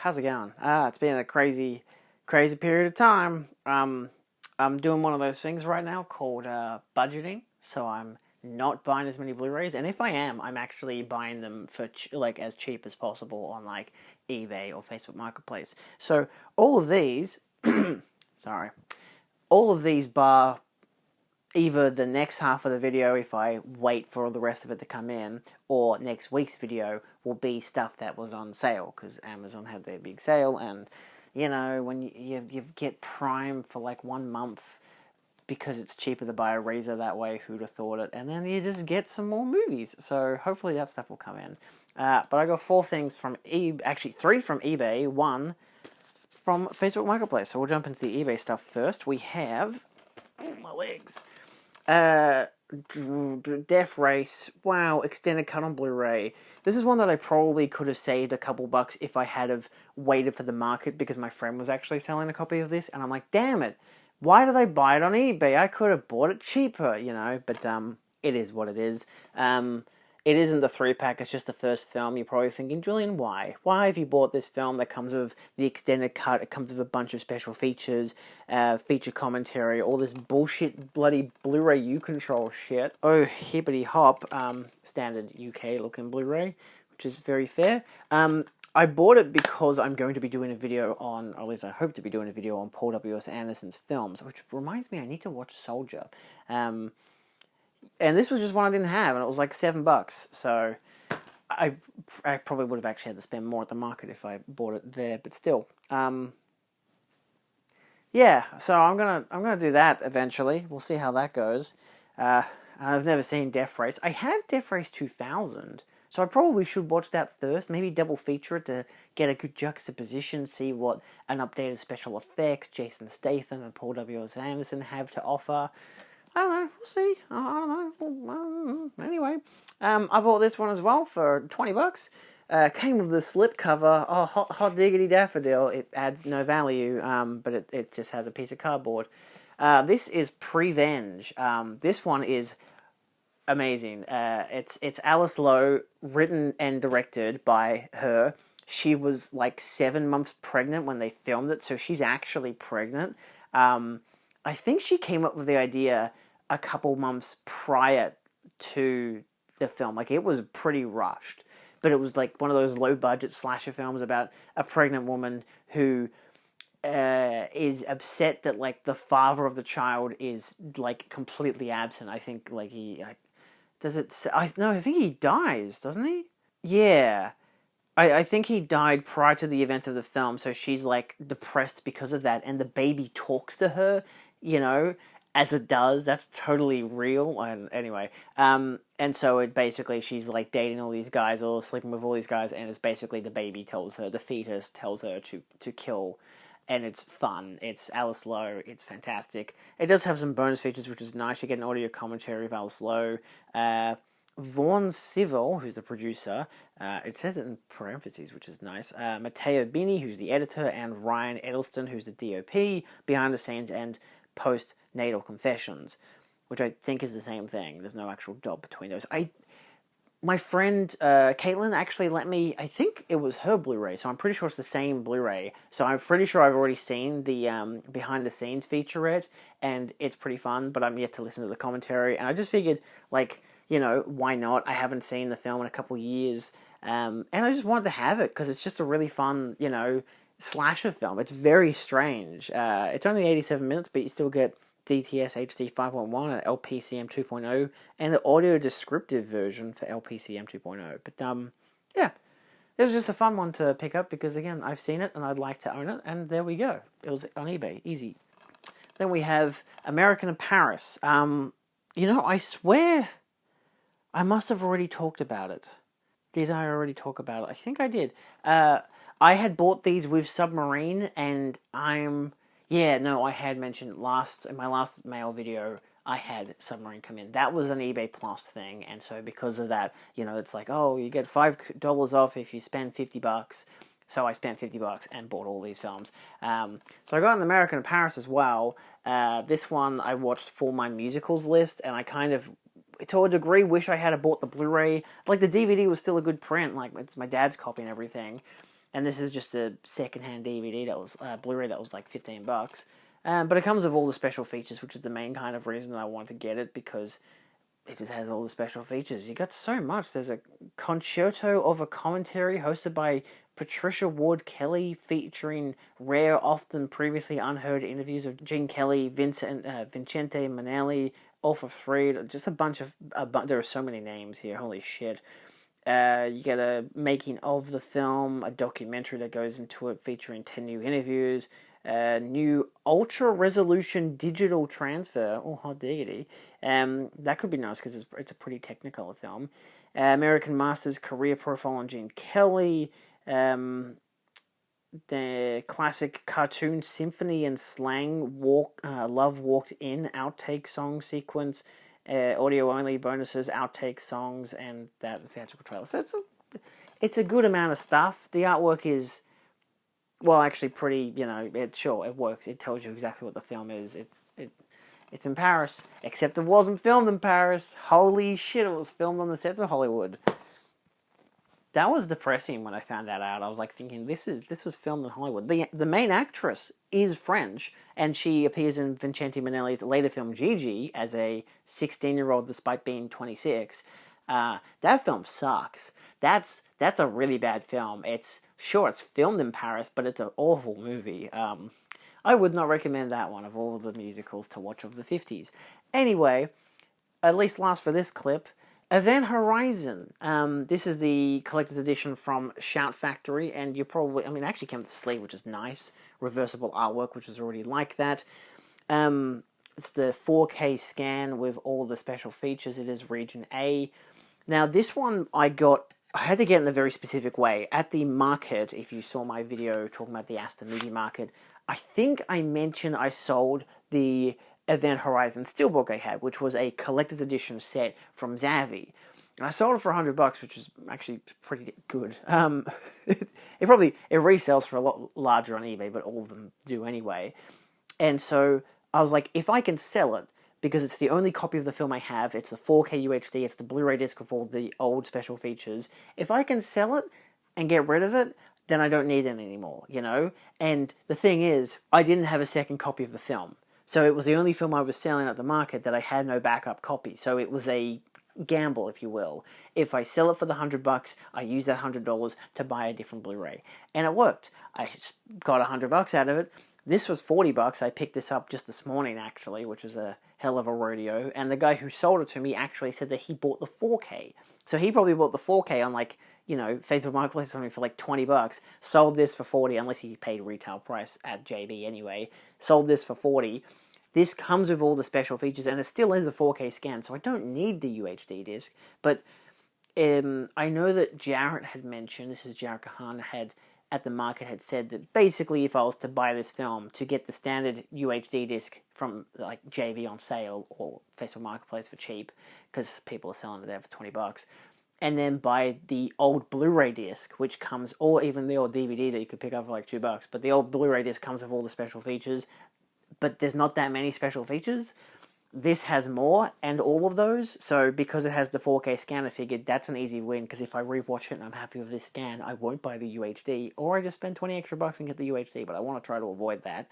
how's it going? It's been a crazy period of time. I'm doing one of those things right now called budgeting. So I'm not buying as many Blu-rays, and if I am, I'm actually buying them for as cheap as possible on like eBay or Facebook Marketplace. So all of these, sorry, all of these bar either the next half of the video, if I wait for the rest of it to come in, or next week's video will be stuff that was on sale, because Amazon had their big sale, and, you know, when you get Prime for like 1 month, because it's cheaper to buy a Razor that way, who'd have thought it, and then you just get some more movies, so hopefully that stuff will come in. But I got 4 things from actually 3 from eBay, 1 from Facebook Marketplace, so we'll jump into the eBay stuff first. We have, oh, my legs. Death Race, wow, extended cut on Blu-ray. This is one that I probably could have saved a couple bucks if I had have waited for the market, because my friend was actually selling a copy of this, and I'm like, damn it, why did I buy it on eBay? I could have bought it cheaper, you know, but it is what it is. It isn't the 3-pack, it's just the first film. You're probably thinking, Julian, why? Why have you bought this film that comes with the extended cut? It comes with a bunch of special features, feature commentary, all this bullshit bloody Blu-ray U-Control shit. Oh, hippity hop, standard UK-looking Blu-ray, which is very fair. I bought it because I'm going to be doing a video on, or at least I hope to be doing a video on Paul W.S. Anderson's films, which reminds me I need to watch Soldier. And this was just one I didn't have, and it was like $7. So I probably would have actually had to spend more at the market if I bought it there, but still. Yeah, so I'm gonna do that eventually. We'll see how that goes. I've never seen Death Race. I have Death Race 2000, so I probably should watch that first. Maybe double feature it to get a good juxtaposition, see what an updated special effects Jason Statham and Paul W.S. Anderson have to offer. I don't know, we'll see. I don't know. Anyway, I bought this one as well for $20. Came with the slip cover. Oh, hot diggity daffodil. It adds no value, but it just has a piece of cardboard. This is Prevenge. This one is amazing. It's Alice Lowe, written and directed by her. She was like 7 months pregnant when they filmed it, so she's actually pregnant. I think she came up with the idea a couple months prior to the film. Like, it was pretty rushed. But it was like one of those low-budget slasher films about a pregnant woman who is upset that, like, the father of the child is, like, completely absent. I think, like, I think he dies, doesn't he? Yeah. I think he died prior to the events of the film, so she's, like, depressed because of that, and the baby talks to her, you know, as it does. That's totally real, and anyway, and so it basically, she's, like, dating all these guys, or sleeping with all these guys, and it's basically the baby tells her, the fetus tells her to kill, and it's fun. It's Alice Lowe, it's fantastic. It does have some bonus features, which is nice. You get an audio commentary of Alice Lowe, Vaughn Civil, who's the producer, it says it in parentheses, which is nice, Matteo Bini, who's the editor, and Ryan Edelston, who's the DOP, behind the scenes and post-natal confessions, which I think is the same thing. There's no actual dot between those. My friend, Caitlin, actually let me, I think it was her Blu-ray, so I'm pretty sure it's the same Blu-ray, so I'm pretty sure I've already seen the behind-the-scenes featurette, and it's pretty fun, but I'm yet to listen to the commentary, and I just figured, like, you know, why not? I haven't seen the film in a couple years, and I just wanted to have it, because it's just a really fun, you know, slasher film. It's very strange. It's only 87 minutes, but you still get DTS HD 5.1 and LPCM 2.0, and the audio descriptive version for LPCM 2.0. But, yeah, it was just a fun one to pick up, because, again, I've seen it, and I'd like to own it, and there we go. It was on eBay. Easy. Then we have American in Paris. You know, I swear I must have already talked about it. Did I already talk about it? I think I did. I had bought these with Submarine, and I had mentioned in my last mail video, I had Submarine come in. That was an eBay Plus thing, and so because of that, you know, it's like, oh, you get $5 off if you spend $50. So I spent $50 and bought all these films. So I got an American in Paris as well. This one I watched for my musicals list, and I kind of, to a degree, wish I had bought the Blu-ray. Like, the DVD was still a good print. Like, it's my dad's copy and everything. and this is just a secondhand DVD that was Blu-ray that was like $15. But it comes with all the special features, which is the main kind of reason I want to get it, because it just has all the special features. You got so much. There's a concerto of a commentary hosted by Patricia Ward Kelly, featuring rare, often previously unheard interviews of Gene Kelly, Vincente Minnelli, Alpha Freed, just a bunch of... there are so many names here, holy shit. You get a making of the film, a documentary that goes into it featuring 10 new interviews, new ultra-resolution digital transfer, oh hot diggity, that could be nice because it's a pretty technicolor film. American Masters career profile on Gene Kelly, the classic cartoon Symphony and Slang Love Walked In outtake song sequence, audio only bonuses, outtake songs, and that theatrical trailer. So it's a good amount of stuff. The artwork is, well, actually pretty, it works. It tells you exactly what the film is. It's in Paris, except it wasn't filmed in Paris. Holy shit, it was filmed on the sets of Hollywood. That was depressing when I found that out. I was like thinking, this was filmed in Hollywood. The main actress is French, and she appears in Vincente Minnelli's later film Gigi as a 16-year-old despite being 26. That film sucks. That's a really bad film. It's filmed in Paris, but it's an awful movie. I would not recommend that one of all the musicals to watch of the 50s. Anyway, at least last for this clip, Event Horizon. This is the collector's edition from Shout Factory, and it actually came with the sleeve, which is nice. Reversible artwork, which was already like that. It's the 4K scan with all the special features. It is Region A. Now, this one I had to get in a very specific way. At the market, if you saw my video talking about the Aston Movie Market, I think I mentioned I sold the Event Horizon Steelbook I had, which was a collector's edition set from Zavvi. And I sold it for $100, which is actually pretty good. It resells for a lot larger on eBay, but all of them do anyway. And so I was like, if I can sell it, because it's the only copy of the film I have, it's the 4K UHD, it's the Blu-ray disc with all the old special features. If I can sell it and get rid of it, then I don't need it anymore, And the thing is, I didn't have a second copy of the film. So it was the only film I was selling at the market that I had no backup copy. So it was a gamble, if you will. If I sell it for the $100, I use that $100 to buy a different Blu-ray. And it worked. I got $100 out of it. This was $40. I picked this up just this morning, actually, which was a hell of a rodeo. And the guy who sold it to me actually said that he bought the 4K. So he probably bought the 4K on Facebook Marketplace or something for like $20. Sold this for $40, unless he paid retail price at JB anyway. Sold this for $40. This comes with all the special features, and it still is a 4K scan, so I don't need the UHD disc. But I know that Jarrett had mentioned, this is Jarrett Kahan, at the market had said that basically if I was to buy this film, to get the standard UHD disc from like JV on sale or Facebook Marketplace for cheap, because people are selling it there for $20, and then buy the old Blu-ray disc, which comes, or even the old DVD that you could pick up for like $2, but the old Blu-ray disc comes with all the special features, but there's not that many special features. This has more, and all of those, so because it has the 4K scan, I figured that's an easy win, because if I rewatch it and I'm happy with this scan, I won't buy the UHD, or I just spend $20 extra and get the UHD, but I want to try to avoid that.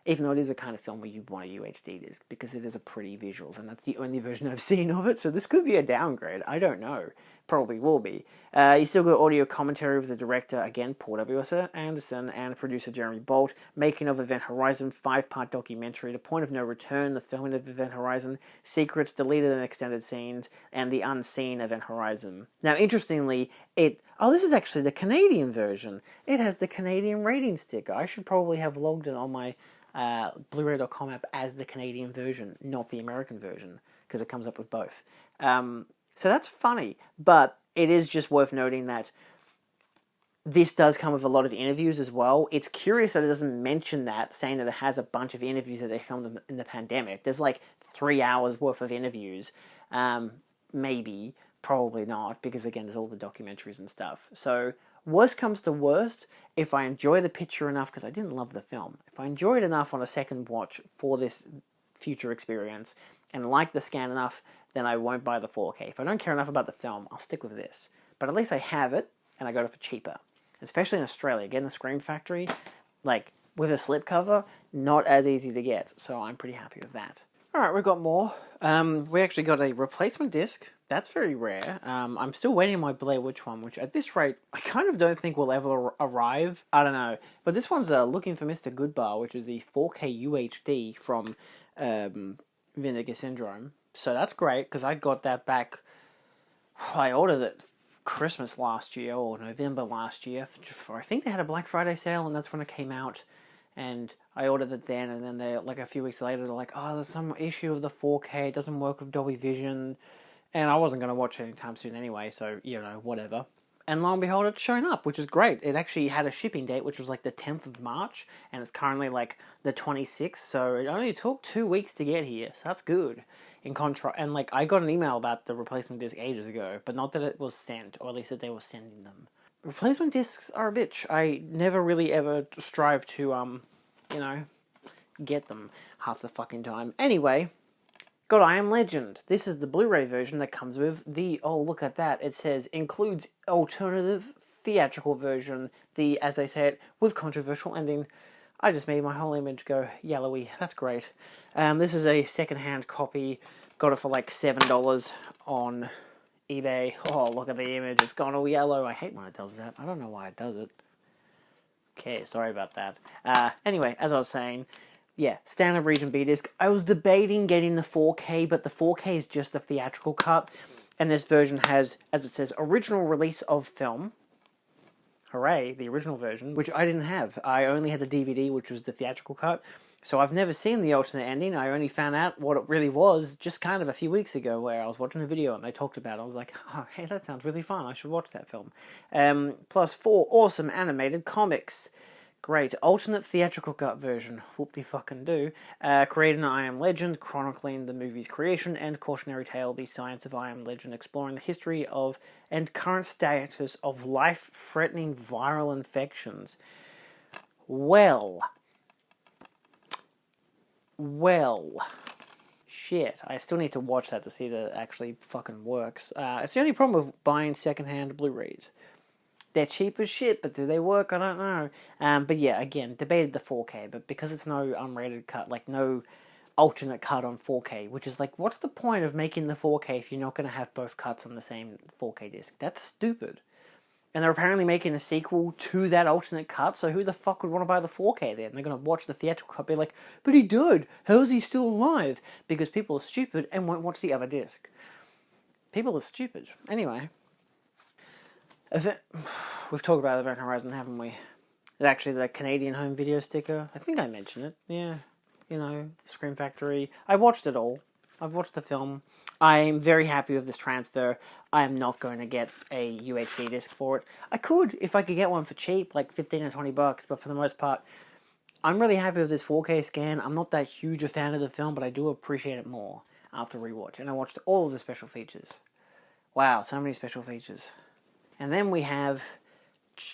Even though it is a kind of film where you want a UHD disc, because it is a pretty visuals, and that's the only version I've seen of it, so this could be a downgrade, I don't know. Probably will be. You still got audio commentary with the director, again, Paul W.S. Anderson, and producer Jeremy Bolt, making of Event Horizon, 5-part documentary, The Point of No Return, the filming of Event Horizon, secrets, deleted and extended scenes, and the unseen Event Horizon. Now, interestingly, this is actually the Canadian version. It has the Canadian rating sticker. I should probably have logged it on my Blu-ray.com app as the Canadian version, not the American version, because it comes up with both. So that's funny, but it is just worth noting that this does come with a lot of interviews as well. It's curious that it doesn't mention that, saying that it has a bunch of interviews that they filmed in the pandemic. There's like 3 hours worth of interviews. Maybe, probably not, because again, there's all the documentaries and stuff. So worst comes to worst, if I enjoy the picture enough, because I didn't love the film, if I enjoy it enough on a second watch for this future experience, and like the scan enough, then I won't buy the 4K. If I don't care enough about the film, I'll stick with this. But at least I have it, and I got it for cheaper. especially in Australia. Getting the Scream Factory, like, with a slipcover, not as easy to get. So I'm pretty happy with that. Alright, we've got more. We actually got a replacement disc. That's very rare. I'm still waiting on my Blair Witch one, which at this rate, I kind of don't think will ever arrive. I don't know. But this one's Looking for Mr. Goodbar, which is the 4K UHD from Vinegar Syndrome. So that's great, because I got that back. I ordered it Christmas last year, or November last year. I think they had a Black Friday sale, and that's when it came out. And I ordered it then, and then they, like, a few weeks later, they're like, oh, there's some issue of the 4K, it doesn't work with Dolby Vision. And I wasn't going to watch it anytime soon anyway, so, you know, whatever. And lo and behold, it's shown up, which is great. It actually had a shipping date, which was like the 10th of March, and it's currently like the 26th, so it only took 2 weeks to get here, so that's good. In contrast, and like, I got an email about the replacement disc ages ago, but not that it was sent, or at least that they were sending them. Replacement discs are a bitch. I never really ever strive to, you know, get them half the fucking time. Anyway, got I Am Legend. This is the Blu-ray version that comes with the, oh, look at that. It says, includes alternative theatrical version, the, as they say it, with controversial ending. I just made my whole image go yellowy. That's great. This is a second-hand copy. Got it for like $7 on eBay. Oh, look at the image. It's gone all yellow. I hate when it does that. I don't know why it does it. Okay, sorry about that. Anyway, as I was saying, yeah, standard region B disc. I was debating getting the 4K, but the 4K is just the theatrical cut. And this version has, as it says, original release of film. Hooray, the original version, which I didn't have. I only had the DVD, which was the theatrical cut. So I've never seen the alternate ending. I only found out what it really was just kind of a few weeks ago, where I was watching a video and they talked about it. I was like, oh, hey, that sounds really fun. I should watch that film. Plus 4 awesome animated comics. Great. Alternate theatrical cut version. Whoop-de-fucking-do. Created an I Am Legend, chronicling the movie's creation, and cautionary tale, The Science of I Am Legend, exploring the history of and current status of life-threatening viral infections. Well. Shit. I still need to watch that to see that it actually fucking works. It's the only problem with buying secondhand Blu-rays. They're cheap as shit, but do they work? I don't know. But yeah, again, debated the 4K, but because it's no unrated cut, like no alternate cut on 4K, which is like, what's the point of making the 4K if you're not going to have both cuts on the same 4K disc? That's stupid. And they're apparently making a sequel to that alternate cut, so who the fuck would want to buy the 4K then? They're going to watch the theatrical cut, be like, but he died, how is he still alive? Because people are stupid and won't watch the other disc. People are stupid. Anyway. We've talked about Event Horizon, haven't we? It's actually the Canadian home video sticker. I think I mentioned it. Yeah. You know, Scream Factory. I watched it all. I've watched the film. I'm very happy with this transfer. I am not going to get a UHD disc for it. I could, if I could get one for cheap, like 15 or 20 bucks, but for the most part, I'm really happy with this 4K scan. I'm not that huge a fan of the film, but I do appreciate it more after rewatch. And I watched all of the special features. Wow, so many special features. And then we have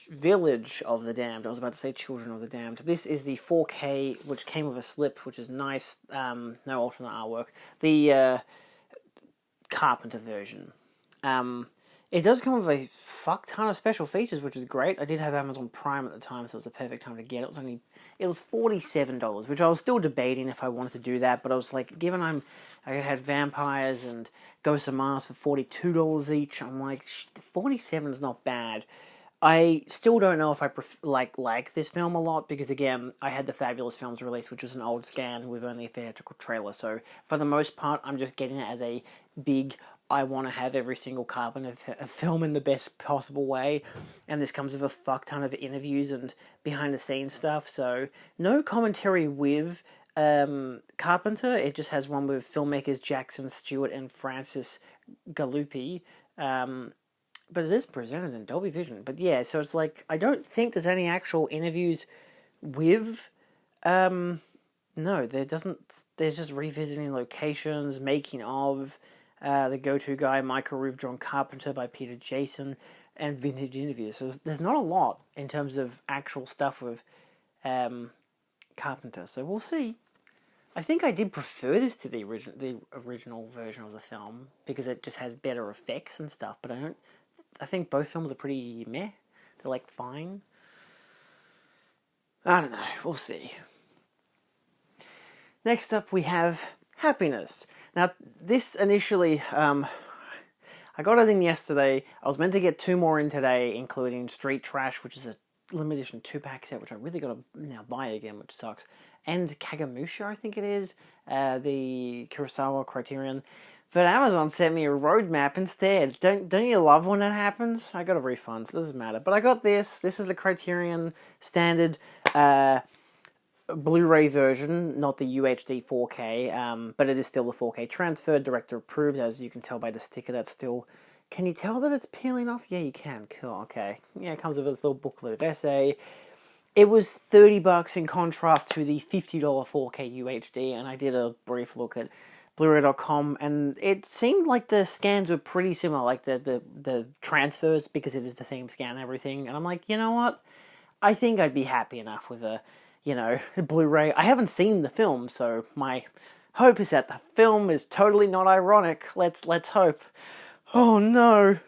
Village of the Damned. I was about to say Children of the Damned. This is the 4K, which came with a slip, which is nice. No alternate artwork. The Carpenter version. It does come with a fuck ton of special features, which is great. I did have Amazon Prime at the time, so it was the perfect time to get it. It was $47, which I was still debating if I wanted to do that, but I was like, given I had Vampires and Ghosts of Mars for $42 each, I'm like, 47 is not bad. I still don't know if I like this film a lot, because again, I had the Fabulous Films release, which was an old scan with only a theatrical trailer, so for the most part, I'm just getting it as a big, I want to have every single Carpenter film in the best possible way, and this comes with a fuck ton of interviews and behind-the-scenes stuff, so no commentary with Carpenter. It just has one with filmmakers Jackson Stewart and Francis Galuppi, but it is presented in Dolby Vision. But yeah, so it's like, I don't think there's any actual interviews with, no, there doesn't, there's just revisiting locations, making of, the go-to guy, Michael Roof, John Carpenter by Peter Jason, and vintage interviews. So there's not a lot in terms of actual stuff with Carpenter. So we'll see. I think I did prefer this to the original version of the film, because it just has better effects and stuff, but I think both films are pretty meh. They're like fine. I don't know. We'll see. Next up, we have Happiness. Now, this initially, I got it in yesterday. I was meant to get 2 more in today, including Street Trash, which is a limited edition 2-pack set, which I really got to now buy again, which sucks. And Kagamusha, I think it is, the Kurosawa Criterion. But Amazon sent me a roadmap instead. Don't you love when that happens? I got a refund, so it doesn't matter. But I got this. This is the Criterion standard Blu-ray version, not the UHD 4K, but it is still the 4K transfer, director approved, as you can tell by the sticker. That's still... Can you tell that it's peeling off? Yeah, you can. Cool, okay. Yeah, it comes with this little booklet of essay. It was $30 in contrast to the $50 4K UHD, and I did a brief look at Bluray.com, and it seemed like the scans were pretty similar, like the transfers, because it is the same scan and everything. And I'm like, you know what? I think I'd be happy enough with a, Blu-ray. I haven't seen the film, so my hope is that the film is totally not ironic. Let's hope. Oh no.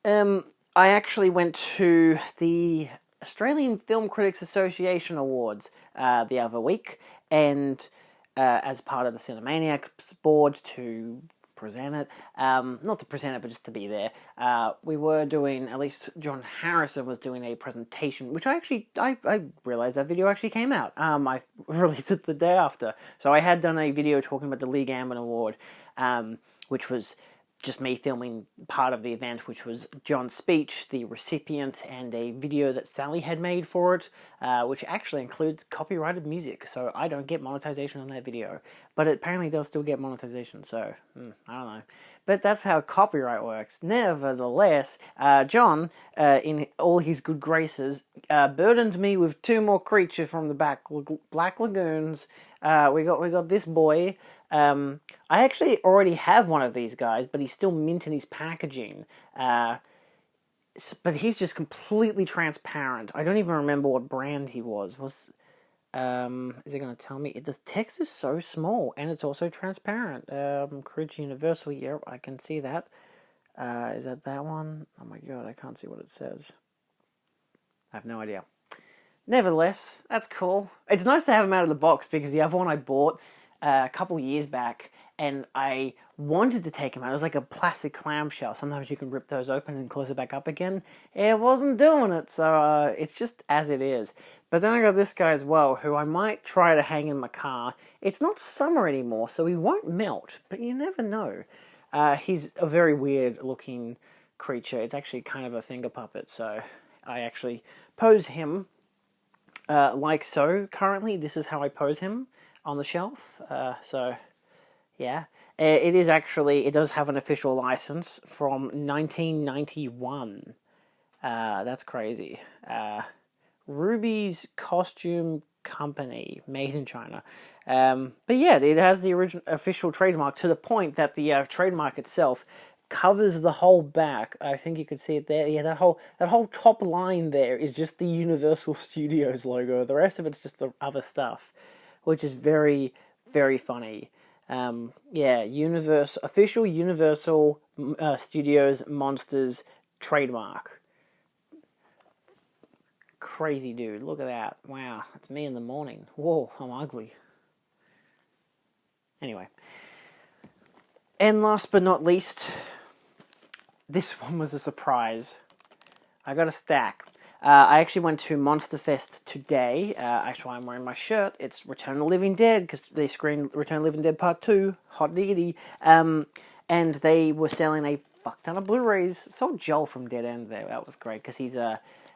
I actually went to the Australian Film Critics Association Awards the other week, and as part of the Cinemaniacs board to present it, not to present it, but just to be there. We were doing, at least John Harrison was doing a presentation, which I realized that video actually came out. I released it the day after. So I had done a video talking about the Lee Gambon Award, which was just me filming part of the event, which was John's speech, the recipient, and a video that Sally had made for it, which actually includes copyrighted music, so I don't get monetization on that video. But it apparently does still get monetization, so, I don't know. But that's how copyright works. Nevertheless, John, in all his good graces, burdened me with 2 more creatures from the Black Lagoons. We got this boy. I actually already have one of these guys, but he's still mint in his packaging. But he's just completely transparent. I don't even remember what brand he was. Is it going to tell me? The text is so small, and it's also transparent. Courage Universal, yeah, I can see that. Is that one? Oh my god, I can't see what it says. I have no idea. Nevertheless, that's cool. It's nice to have him out of the box, because the other one I bought a couple years back, and I wanted to take him out. It was like a plastic clamshell. Sometimes you can rip those open and close it back up again. It wasn't doing it, so it's just as it is. But then I got this guy as well, who I might try to hang in my car. It's not summer anymore, so he won't melt, but you never know. He's a very weird-looking creature. It's actually kind of a finger puppet, so I actually pose him like so. Currently, this is how I pose him on the shelf, so yeah. It does have an official license from 1991. That's crazy. Ruby's Costume Company, made in China. But yeah, it has the original official trademark, to the point that the trademark itself covers the whole back. I think you could see it there. Yeah, that whole top line there is just the Universal Studios logo. The rest of it's just the other stuff, which is very, very funny. Yeah, official Universal Studios Monsters trademark. Crazy dude, look at that. Wow, it's me in the morning. Whoa, I'm ugly. Anyway. And last but not least, this one was a surprise. I got a stack. I actually went to Monster Fest today. Actually, I'm wearing my shirt. It's Return of the Living Dead, because they screened Return of the Living Dead Part 2. Hot diggity. And they were selling a fuck ton of Blu-rays. Saw Joel from Dead End there. That was great, because he's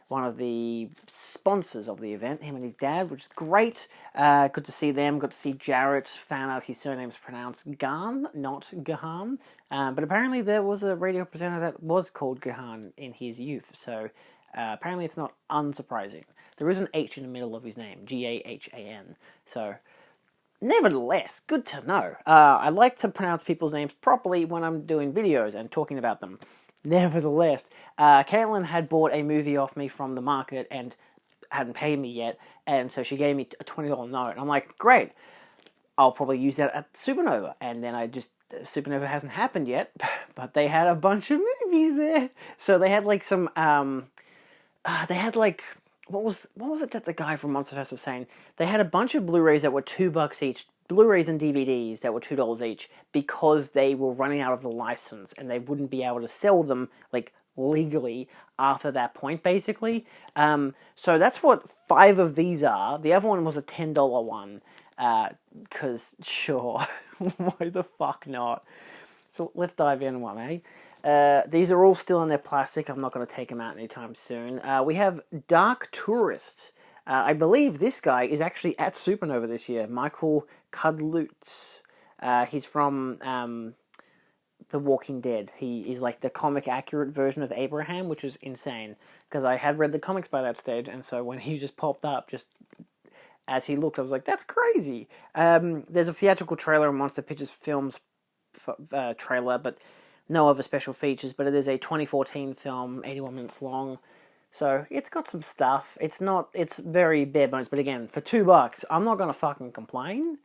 one of the sponsors of the event, him and his dad, which is great. Good to see them. Got to see Jarrett. Found out his surname's pronounced Gahan, not Gahan. But apparently there was a radio presenter that was called Gahan in his youth, so apparently it's not unsurprising. There is an H in the middle of his name, Gahan. So, nevertheless, good to know. I like to pronounce people's names properly when I'm doing videos and talking about them. Nevertheless, Caitlin had bought a movie off me from the market and hadn't paid me yet, and so she gave me a $20 note. And I'm like, great, I'll probably use that at Supernova. And then Supernova hasn't happened yet, but they had a bunch of movies there. So they had like some they had like what was it that the guy from Monster Fest was saying? They had a bunch of Blu-rays that were $2 each, Blu-rays and DVDs that were $2 each because they were running out of the license and they wouldn't be able to sell them like legally after that point, basically. So that's what 5 of these are. The other one was a $10 one, because sure, why the fuck not? So let's dive in one, eh? These are all still in their plastic. I'm not going to take them out anytime soon. We have Dark Tourist. I believe this guy is actually at Supernova this year. Michael Kudlutz. He's from The Walking Dead. He is like the comic accurate version of Abraham, which is insane. Because I had read the comics by that stage, and so when he just popped up, just as he looked, I was like, that's crazy. There's a theatrical trailer in Monster Pictures Films trailer, but no other special features. But it is a 2014 film, 81 minutes long, so it's got some stuff. It's very bare bones, but again, for $2, I'm not gonna fucking complain.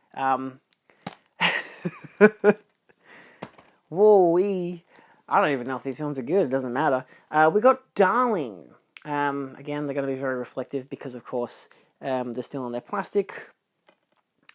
Whoa-wee. I don't even know if these films are good. It doesn't matter. We got Darling. Again, they're going to be very reflective because, of course, they're still in their plastic.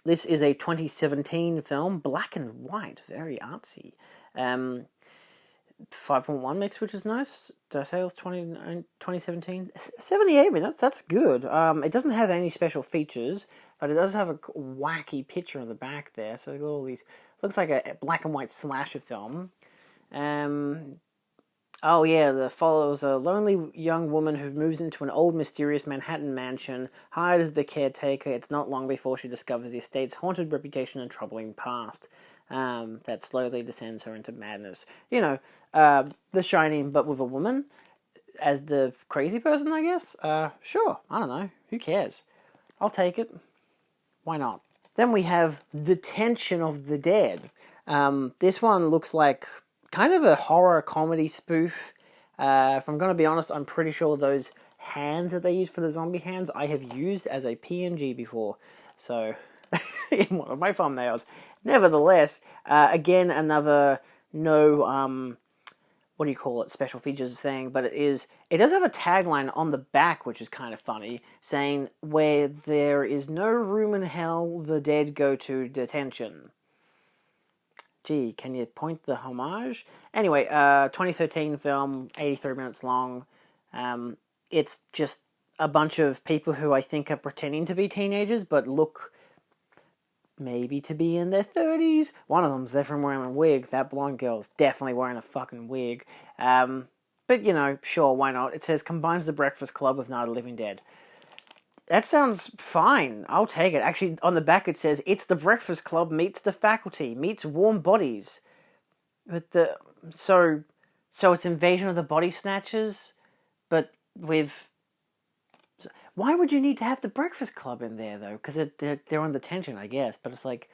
This is a 2017 film, black and white, very artsy. 5.1 mix, which is nice. Did I say it was 2017? 78 minutes, that's good. It doesn't have any special features, but it does have a wacky picture in the back there. So we've got all these. Looks like a black and white slasher film. Oh yeah, that follows a lonely young woman who moves into an old mysterious Manhattan mansion, hired as the caretaker. It's not long before she discovers the estate's haunted reputation and troubling past. That slowly descends her into madness. You know, The Shining, but with a woman as the crazy person, I guess? Sure, I don't know. Who cares? I'll take it. Why not? Then we have Detention of the Dead. This one looks like kind of a horror comedy spoof. If I'm going to be honest, I'm pretty sure those hands that they use for the zombie hands I have used as a PNG before. So, in one of my thumbnails. Nevertheless, again, another no, what do you call it, special features thing, but it does have a tagline on the back, which is kind of funny, saying, where there is no room in hell, the dead go to detention. Gee, can you point the homage? Anyway, 2013 film, 83 minutes long. It's just a bunch of people who I think are pretending to be teenagers, but look maybe to be in their 30s. One of them's definitely wearing a wig. That blonde girl's definitely wearing a fucking wig. But, you know, sure, why not? It says, combines The Breakfast Club with Night of the Living Dead. That sounds fine. I'll take it. Actually, on the back it says, it's The Breakfast Club meets The Faculty, meets Warm Bodies. But so it's Invasion of the Body Snatchers, but with... Why would you need to have The Breakfast Club in there, though? Because they're on detention, I guess. But it's like,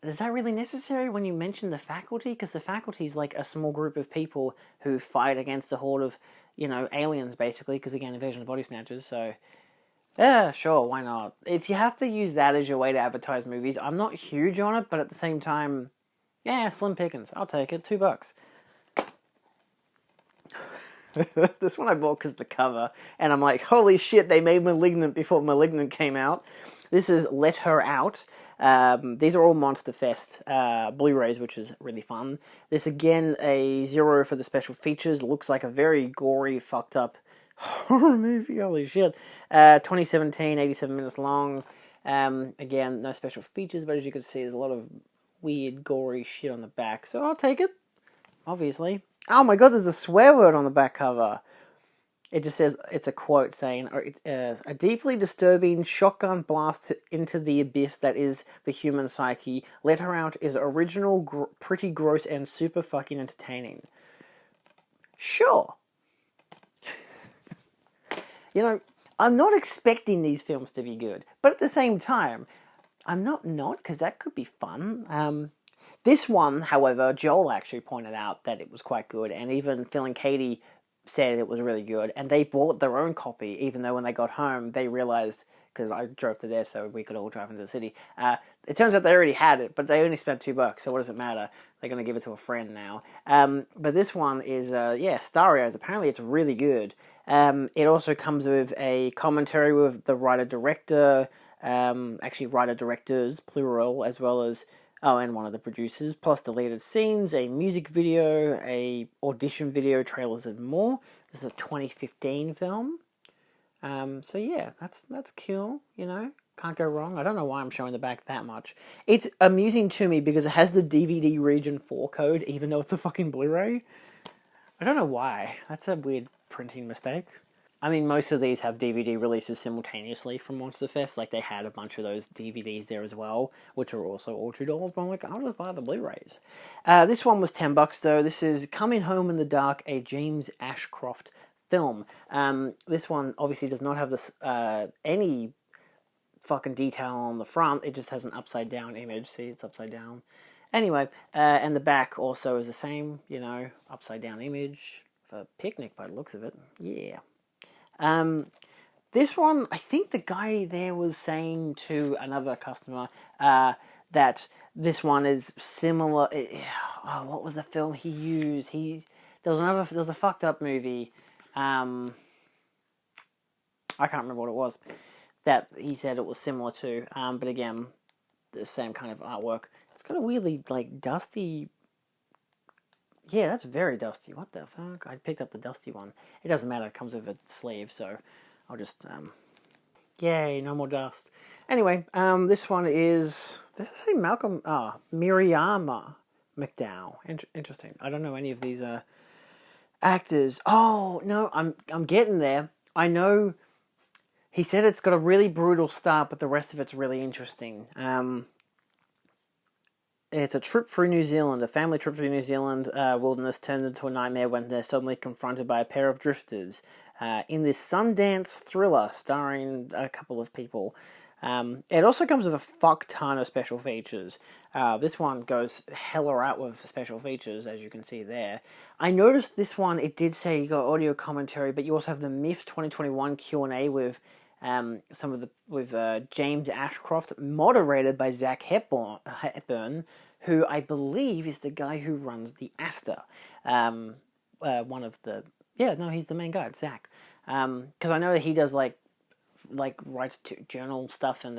is that really necessary when you mention the faculty? Because the faculty is like a small group of people who fight against a horde of, you know, aliens, basically. Because, again, Invasion of Body Snatchers, so... Yeah, sure, why not? If you have to use that as your way to advertise movies, I'm not huge on it, but at the same time, yeah, slim pickings. I'll take it. $2. This one I bought because of the cover, and I'm like, holy shit, they made Malignant before Malignant came out. This is Let Her Out. These are all Monster Fest Blu-rays, which is really fun. This, again, a 0 for the special features. Looks like a very gory, fucked up horror movie, holy shit. 2017, 87 minutes long. Again, no special features, but as you can see, there's a lot of weird, gory shit on the back, so I'll take it, obviously. Oh my god, there's a swear word on the back cover. It just says, it's a quote saying, a deeply disturbing shotgun blast into the abyss that is the human psyche. Let Her Out is original, pretty gross, and super fucking entertaining. Sure. You know, I'm not expecting these films to be good, but at the same time, I'm not, because that could be fun. This one, however, Joel actually pointed out that it was quite good, and even Phil and Katie said it was really good, and they bought their own copy, even though when they got home, they realized, because I drove to there so we could all drive into the city. It turns out they already had it, but they only spent $2, so what does it matter? They're going to give it to a friend now. But this one is, Stario's. Apparently it's really good. It also comes with a commentary with the writer-director, writer-directors, plural, as well as, and one of the producers, plus deleted scenes, a music video, a audition video, trailers, and more. This is a 2015 film. So yeah, that's cool, you know? Can't go wrong. I don't know why I'm showing the back that much. It's amusing to me because it has the DVD Region 4 code, even though it's a fucking Blu-ray. I don't know why. That's a weird printing mistake. I mean, most of these have DVD releases simultaneously from Monster Fest. Like, they had a bunch of those DVDs there as well, which are also all $2, but I'm like, I'll just buy the Blu-rays. This one was $10, though. This is Coming Home in the Dark, a James Ashcroft film. This one obviously does not have this any fucking detail on the front. It just has an upside down image. See, it's upside down. Anyway, and the back also is the same, you know, upside down image of a picnic by the looks of it. Yeah. This one, I think the guy there was saying to another customer that this one is similar. What was the film he used? There was a fucked up movie. I can't remember what it was that he said it was similar to. But again, the same kind of artwork. It's got a weirdly like dusty. Yeah, that's very dusty. What the fuck? I picked up the dusty one. It doesn't matter. It comes with a sleeve, so I'll just yay, no more dust. Anyway, this one is. Does it say Malcolm? Miriama McDowell. Interesting. I don't know any of these actors. Oh no, I'm getting there. I know. He said it's got a really brutal start, but the rest of it's really interesting. It's a trip through New Zealand, a family trip through New Zealand wilderness turned into a nightmare when they're suddenly confronted by a pair of drifters in this Sundance thriller starring a couple of people. It also comes with a fuck ton of special features. This one goes hella out with special features, as you can see there. I noticed this one, it did say you got audio commentary, but you also have the MIF 2021 Q&A with James Ashcroft, moderated by Zach Hepburn, who I believe is the guy who runs the Astor. He's the main guy, it's Zach. Because I know that he does like writes journal stuff and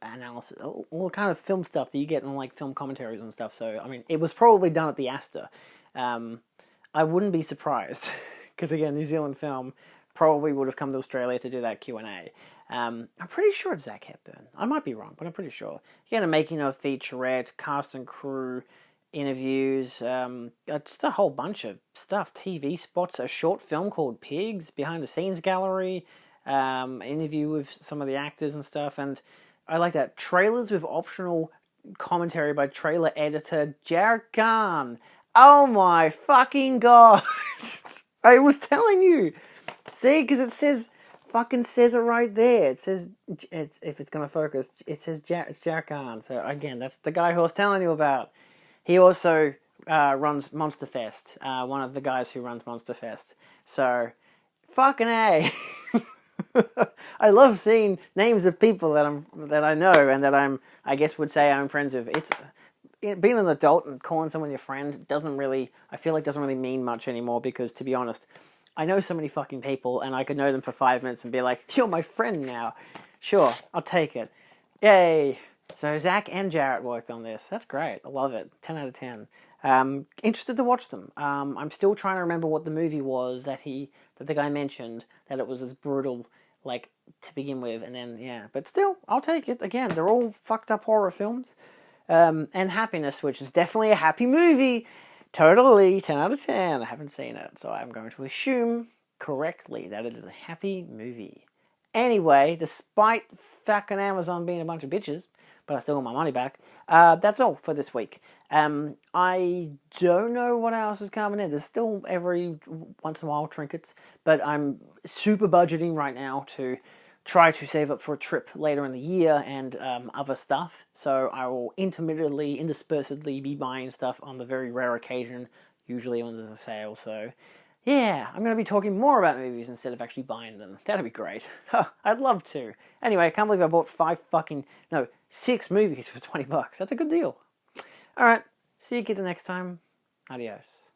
analysis, all kind of film stuff that you get in like film commentaries and stuff. So I mean, it was probably done at the Astor. I wouldn't be surprised, because again, New Zealand film. Probably would have come to Australia to do that Q&A. I'm pretty sure it's Zach Hepburn. I might be wrong, but I'm pretty sure. Again, a making of featurette, cast and crew, interviews, just a whole bunch of stuff. TV spots, a short film called Pigs, behind the scenes gallery, interview with some of the actors and stuff. And I like that. Trailers with optional commentary by trailer editor Jared Khan. Oh my fucking god. I was telling you. See, because it says it right there. It says, if it's going to focus, it says it's Jared Khan. So again, that's the guy who I was telling you about. He also runs Monster Fest, one of the guys who runs Monster Fest. So, fucking A. I love seeing names of people that I know and that I guess would say I'm friends with. Being an adult and calling someone your friend doesn't really mean much anymore, because to be honest, I know so many fucking people, and I could know them for 5 minutes and be like, you're my friend now. Sure, I'll take it. Yay. So Zach and Jarrett worked on this. That's great. I love it. 10 out of 10. Interested to watch them. I'm still trying to remember what the movie was that the guy mentioned, that it was as brutal, like, to begin with, and then, yeah. But still, I'll take it. Again, they're all fucked up horror films. And Happiness, which is definitely a happy movie. Totally, 10 out of 10. I haven't seen it, so I'm going to assume correctly that it is a happy movie. Anyway, despite fucking Amazon being a bunch of bitches, but I still got my money back, that's all for this week. I don't know what else is coming in. There's still every once in a while trinkets, but I'm super budgeting right now to try to save up for a trip later in the year and other stuff. So I will interspersedly be buying stuff on the very rare occasion, usually when there's a sale. So Yeah, I'm going to be talking more about movies instead of actually buying them. That'd be great. I'd love to. Anyway, I can't believe I bought 6 movies for $20. That's a good deal. Alright, see you kids next time. Adios.